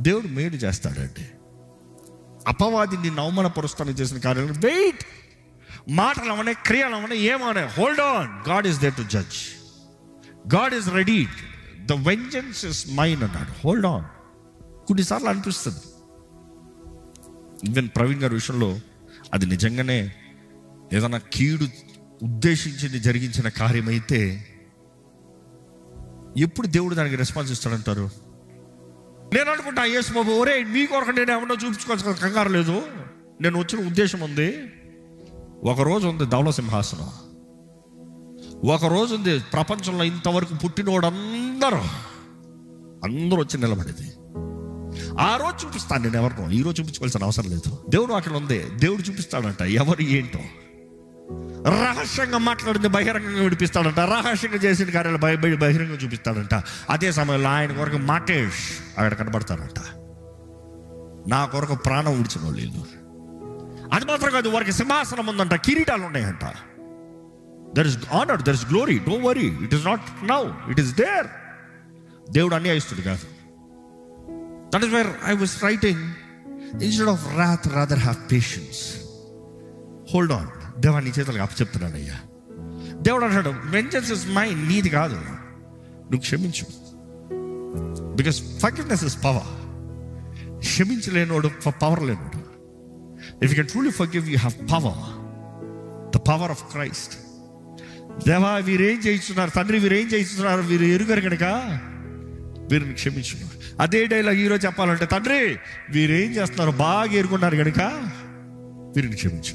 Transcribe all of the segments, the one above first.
దేవుడు మేలు చేస్తాడండి. అపవాది నిన్ను అవమానపరుస్తాను చేసిన కార్యాలు వెయిట్, మాటలు అవనే, క్రియలు అవనే, ఏమనే, hold on. God is there to judge. God is ready. The vengeance is mine అన్నాడు. Hold on. కొన్నిసార్లు అనిపిస్తుంది, ఈవెన్ ప్రవీణ్ గారి విషయంలో అది నిజంగానే ఏదైనా కీడు ఉద్దేశించి జరిగించిన కార్యమైతే ఎప్పుడు దేవుడు దానికి రెస్పాన్స్ ఇస్తాడంటారు? నేను అనుకుంటా, యేసు బాబు ఒరే మీ కొరకు నేను ఏమన్నా చూపించుకోవాల్సిన కంగారు లేదు, నేను వచ్చిన ఉద్దేశం ఉంది. ఒకరోజు ఉంది ధవళ సింహాసనం, ఒకరోజు ఉంది ప్రపంచంలో ఇంతవరకు పుట్టినోడు అందరూ వచ్చి నిలబడేది. ఆ రోజు చూపిస్తాను నేను ఎవరినో, ఈరోజు చూపించుకోవాల్సిన అవసరం లేదు. దేవుడు అక్కడ ఉంది, దేవుడు చూపిస్తాడంట ఎవరు ఏంటో. రహస్యంగా మాట్లాడింది బహిరంగంగా విడిపిస్తాడంట, రహస్యంగా చేసిన కార్యాలు బహిరంగంగా చూపిస్తాడంట. అదే సమయంలో ఆయన కొరకు మాటేష్ అక్కడ కనబడతాడంట. నా కొరకు ప్రాణం విడిచిన వాళ్ళు వీళ్ళు. అది మాత్రం కాదు, వారికి సింహాసనం ఉందంట, కిరీటాలు ఉన్నాయంట. There is honour, there is glory. Don't worry, it is not now, it is there. దేవుడు అన్యాయస్తుడు కాదు. That is where I was writing, instead of wrath rather have patience. Hold on. దేవా నీ చేతులకు అప్పచెప్తున్నాను అయ్యా. దేవుడు అంటాడు, వెంజెన్స్ ఇస్ మైన్, నీది కాదు, నువ్వు క్షమించు. Because forgiveness is power. క్షమించలేనోడు పవర్ లేనోడు. If you can truly forgive, you have power, the power of Christ. దేవా వీరేం చేయిస్తున్నారు తండ్రి, వీరేం చేయిస్తున్నారు, వీరు ఎరుగరు కనుక వీరిని క్షమించున్నారు. అదే డైలాగ్ ఈరోజు చెప్పాలంటే, తండ్రి వీరేం చేస్తున్నారు బాగా ఎరుగున్నారు కనుక వీరిని క్షమించు.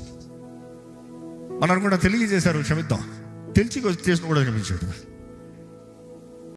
మనం అనుకుంటా తెలియజేశారు క్షమిద్దాం, తెలిసి చేసిన కూడా క్షమించాడు.